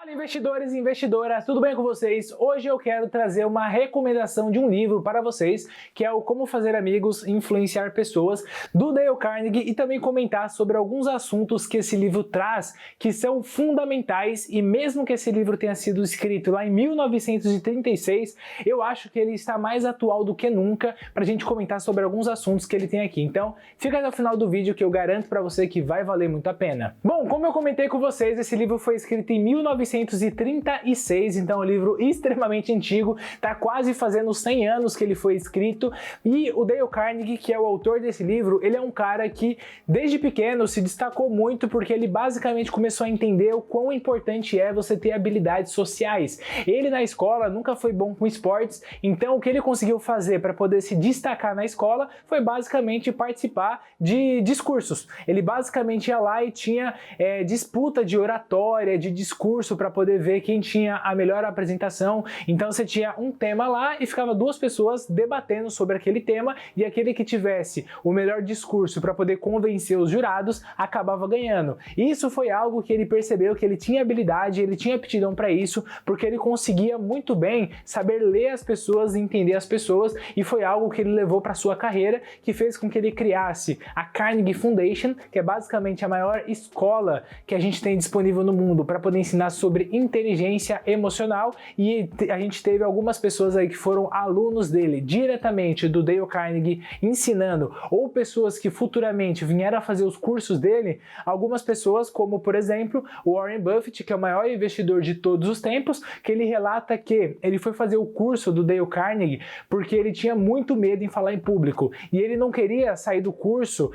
Fala investidores e investidoras, tudo bem com vocês? Hoje eu quero trazer uma recomendação de um livro para vocês, que é o Como Fazer Amigos e Influenciar Pessoas, do Dale Carnegie, e também comentar sobre alguns assuntos que esse livro traz, que são fundamentais, e mesmo que esse livro tenha sido escrito lá em 1936, eu acho que ele está mais atual do que nunca para a gente comentar sobre alguns assuntos que ele tem aqui. Então, fica até o final do vídeo que eu garanto para você que vai valer muito a pena. Bom, como eu comentei com vocês, esse livro foi escrito em 1936, então é um livro extremamente antigo, tá quase fazendo 100 anos que ele foi escrito, e o Dale Carnegie, que é o autor desse livro, ele é um cara que desde pequeno se destacou muito porque ele basicamente começou a entender o quão importante é você ter habilidades sociais. Ele na escola nunca foi bom com esportes, então o que ele conseguiu fazer para poder se destacar na escola foi basicamente participar de discursos. Ele basicamente ia lá e tinha disputa de oratória, de discurso para poder ver quem tinha a melhor apresentação. Então você tinha um tema lá e ficava duas pessoas debatendo sobre aquele tema, e aquele que tivesse o melhor discurso para poder convencer os jurados acabava ganhando. Isso foi algo que ele percebeu que ele tinha habilidade, ele tinha aptidão para isso, porque ele conseguia muito bem saber ler as pessoas e entender as pessoas, e foi algo que ele levou para sua carreira, que fez com que ele criasse a Carnegie Foundation, que é basicamente a maior escola que a gente tem disponível no mundo para poder ensinar sobre inteligência emocional, e a gente teve algumas pessoas aí que foram alunos dele diretamente do Dale Carnegie ensinando, ou pessoas que futuramente vieram a fazer os cursos dele. Algumas pessoas, como por exemplo o Warren Buffett, que é o maior investidor de todos os tempos, que ele relata que ele foi fazer o curso do Dale Carnegie porque ele tinha muito medo em falar em público, e ele não queria sair do curso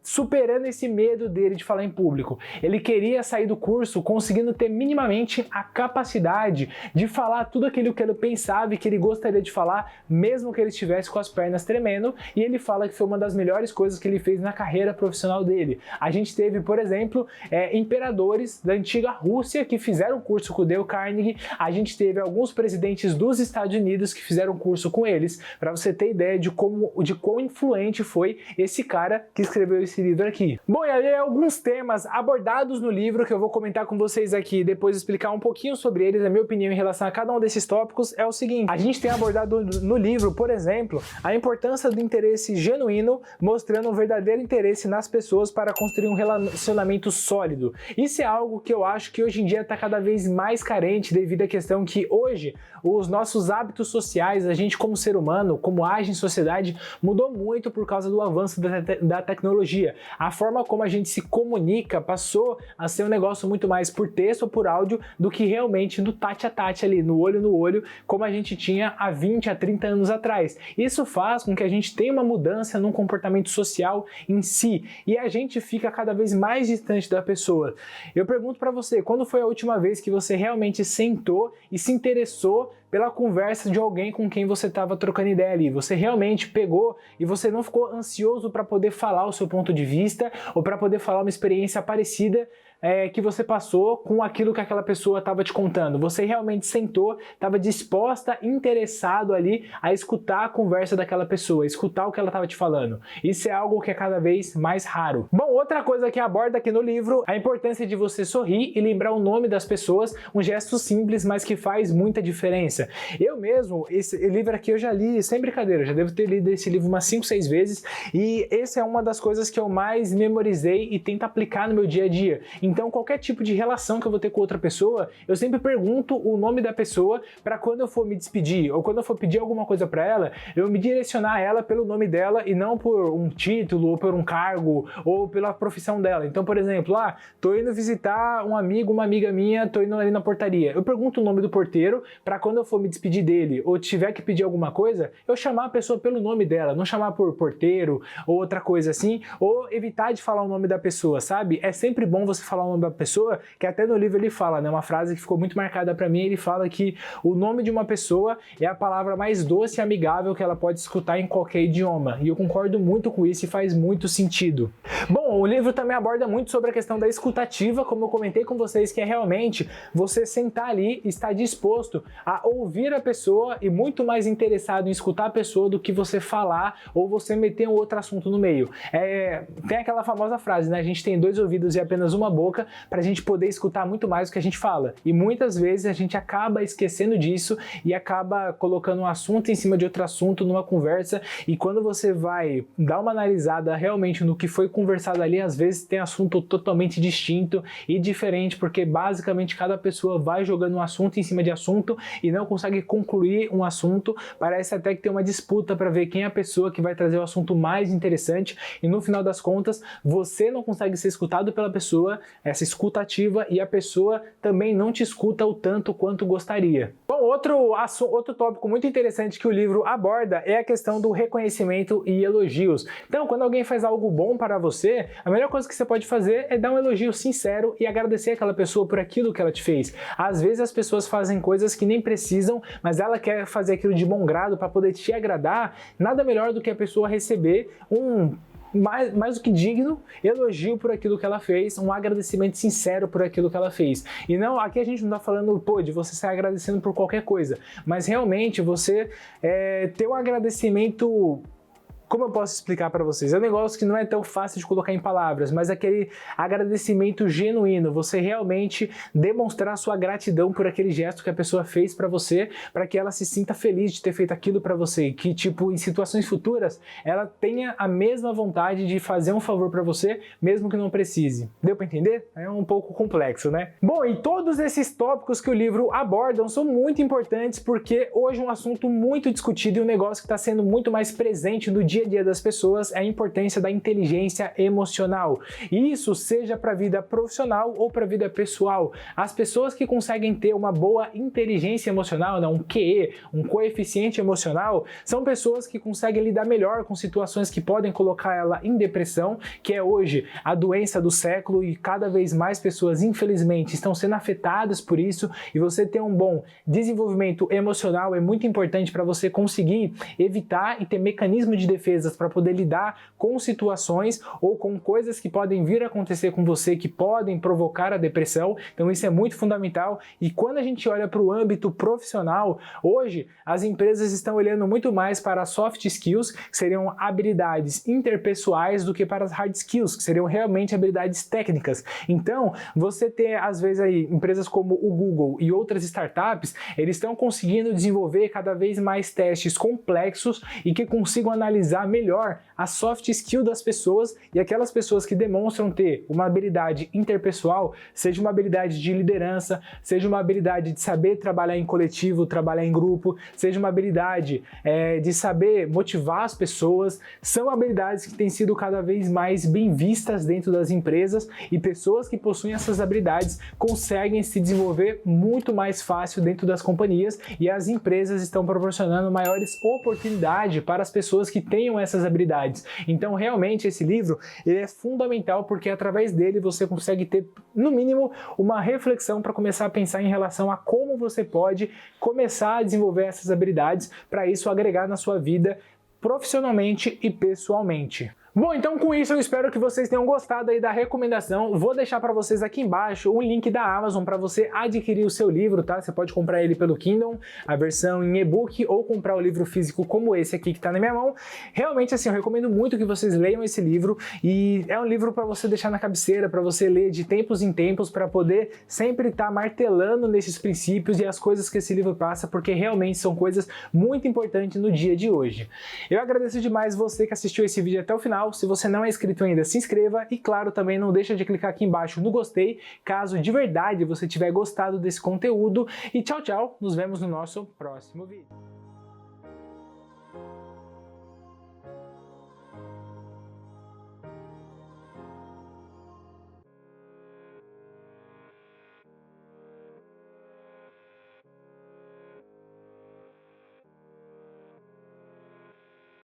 superando esse medo dele de falar em público. Ele queria sair do curso conseguindo ter minimamente a capacidade de falar tudo aquilo que ele pensava e que ele gostaria de falar, mesmo que ele estivesse com as pernas tremendo, e ele fala que foi uma das melhores coisas que ele fez na carreira profissional dele. A gente teve, por exemplo, imperadores da antiga Rússia que fizeram curso com o Dale Carnegie, a gente teve alguns presidentes dos Estados Unidos que fizeram curso com eles, para você ter ideia de quão influente foi esse cara que escreveu esse livro aqui. Bom, e aí alguns temas abordados no livro que eu vou comentar com vocês aqui, depois explicar um pouquinho sobre eles, a minha opinião em relação a cada um desses tópicos é o seguinte: a gente tem abordado no livro, por exemplo, a importância do interesse genuíno, mostrando um verdadeiro interesse nas pessoas para construir um relacionamento sólido. Isso é algo que eu acho que hoje em dia está cada vez mais carente, devido à questão que hoje os nossos hábitos sociais, a gente como ser humano, como age em sociedade, mudou muito por causa do avanço da tecnologia. A forma como a gente se comunica passou a ser um negócio muito mais por texto ou por áudio do que realmente no tate a tate ali, no olho, como a gente tinha há 20 a 30 anos atrás. Isso faz com que a gente tenha uma mudança no comportamento social em si, e a gente fica cada vez mais distante da pessoa. Eu pergunto para você, quando foi a última vez que você realmente sentou e se interessou pela conversa de alguém com quem você estava trocando ideia ali? Você realmente pegou e você não ficou ansioso para poder falar o seu ponto de vista, ou para poder falar uma experiência parecida que você passou com aquilo que aquela pessoa estava te contando? Você realmente sentou, estava disposta, interessado ali a escutar a conversa daquela pessoa, escutar o que ela estava te falando. Isso é algo que é cada vez mais raro. Bom, outra coisa que aborda aqui no livro, a importância de você sorrir e lembrar o nome das pessoas, um gesto simples, mas que faz muita diferença. Eu mesmo, esse livro aqui eu já li, sem brincadeira, já devo ter lido esse livro umas 5, 6 vezes, e essa é uma das coisas que eu mais memorizei e tento aplicar no meu dia a dia. Então, qualquer tipo de relação que eu vou ter com outra pessoa, eu sempre pergunto o nome da pessoa, para quando eu for me despedir, ou quando eu for pedir alguma coisa para ela, eu me direcionar a ela pelo nome dela e não por um título, ou por um cargo, ou pela profissão dela. Então, por exemplo, tô indo visitar um amigo, uma amiga minha, tô indo ali na portaria. Eu pergunto o nome do porteiro, para quando eu for me despedir dele, ou tiver que pedir alguma coisa, eu chamar a pessoa pelo nome dela, não chamar por porteiro, ou outra coisa assim, ou evitar de falar o nome da pessoa, sabe? É sempre bom você falar o nome da pessoa, que até no livro ele fala, né, uma frase que ficou muito marcada para mim, ele fala que o nome de uma pessoa é a palavra mais doce e amigável que ela pode escutar em qualquer idioma, e eu concordo muito com isso e faz muito sentido. Bom, o livro também aborda muito sobre a questão da escutativa, como eu comentei com vocês, que é realmente você sentar ali e estar disposto a ouvir a pessoa e muito mais interessado em escutar a pessoa do que você falar ou você meter um outro assunto no meio. Tem aquela famosa frase, né, a gente tem 2 ouvidos e apenas uma boca, boca para a gente poder escutar muito mais o que a gente fala. E muitas vezes a gente acaba esquecendo disso e acaba colocando um assunto em cima de outro assunto numa conversa, e quando você vai dar uma analisada realmente no que foi conversado ali, às vezes tem assunto totalmente distinto e diferente, porque basicamente cada pessoa vai jogando um assunto em cima de assunto e não consegue concluir um assunto. Parece até que tem uma disputa para ver quem é a pessoa que vai trazer o assunto mais interessante, e no final das contas você não consegue ser escutado pela pessoa, essa escuta ativa, e a pessoa também não te escuta o tanto quanto gostaria. Bom, outro tópico muito interessante que o livro aborda é a questão do reconhecimento e elogios. Então, quando alguém faz algo bom para você, a melhor coisa que você pode fazer é dar um elogio sincero e agradecer aquela pessoa por aquilo que ela te fez. Às vezes as pessoas fazem coisas que nem precisam, mas ela quer fazer aquilo de bom grado para poder te agradar. Nada melhor do que a pessoa receber mais do que digno elogio por aquilo que ela fez, um agradecimento sincero por aquilo que ela fez. E não, aqui a gente não está falando, de você sair agradecendo por qualquer coisa, mas realmente você ter um agradecimento. Como eu posso explicar para vocês? É um negócio que não é tão fácil de colocar em palavras, mas aquele agradecimento genuíno, você realmente demonstrar sua gratidão por aquele gesto que a pessoa fez para você, para que ela se sinta feliz de ter feito aquilo para você, que tipo, em situações futuras, ela tenha a mesma vontade de fazer um favor para você, mesmo que não precise. Deu para entender? É um pouco complexo, né? Bom, e todos esses tópicos que o livro aborda são muito importantes, porque hoje é um assunto muito discutido e um negócio que está sendo muito mais presente no dia a dia das pessoas é a importância da inteligência emocional. E isso seja para a vida profissional ou para a vida pessoal. As pessoas que conseguem ter uma boa inteligência emocional, um QE, um coeficiente emocional, são pessoas que conseguem lidar melhor com situações que podem colocar ela em depressão, que é hoje a doença do século, e cada vez mais pessoas, infelizmente, estão sendo afetadas por isso. E você ter um bom desenvolvimento emocional é muito importante para você conseguir evitar e ter mecanismo de defesa para poder lidar com situações ou com coisas que podem vir a acontecer com você, que podem provocar a depressão. Então isso é muito fundamental. E quando a gente olha para o âmbito profissional, hoje as empresas estão olhando muito mais para as soft skills, que seriam habilidades interpessoais, do que para as hard skills, que seriam realmente habilidades técnicas. Então, você tem às vezes aí empresas como o Google e outras startups, eles estão conseguindo desenvolver cada vez mais testes complexos e que consigam analisar melhor a soft skill das pessoas, e aquelas pessoas que demonstram ter uma habilidade interpessoal, seja uma habilidade de liderança, seja uma habilidade de saber trabalhar em coletivo, trabalhar em grupo, seja uma habilidade de saber motivar as pessoas, são habilidades que têm sido cada vez mais bem vistas dentro das empresas, e pessoas que possuem essas habilidades conseguem se desenvolver muito mais fácil dentro das companhias, e as empresas estão proporcionando maiores oportunidades para as pessoas que tenham essas habilidades. Então realmente esse livro ele é fundamental, porque através dele você consegue ter no mínimo uma reflexão para começar a pensar em relação a como você pode começar a desenvolver essas habilidades, para isso agregar na sua vida profissionalmente e pessoalmente. Bom, então com isso eu espero que vocês tenham gostado aí da recomendação. Vou deixar para vocês aqui embaixo o link da Amazon para você adquirir o seu livro, tá? Você pode comprar ele pelo Kindle, a versão em e-book, ou comprar o livro físico como esse aqui que tá na minha mão. Realmente, assim, eu recomendo muito que vocês leiam esse livro, e é um livro para você deixar na cabeceira, para você ler de tempos em tempos, para poder sempre estar martelando nesses princípios e as coisas que esse livro passa, porque realmente são coisas muito importantes no dia de hoje. Eu agradeço demais você que assistiu esse vídeo até o final. Se você não é inscrito ainda, se inscreva, e claro, também não deixa de clicar aqui embaixo no gostei, caso de verdade você tiver gostado desse conteúdo. E tchau, tchau, nos vemos no nosso próximo vídeo.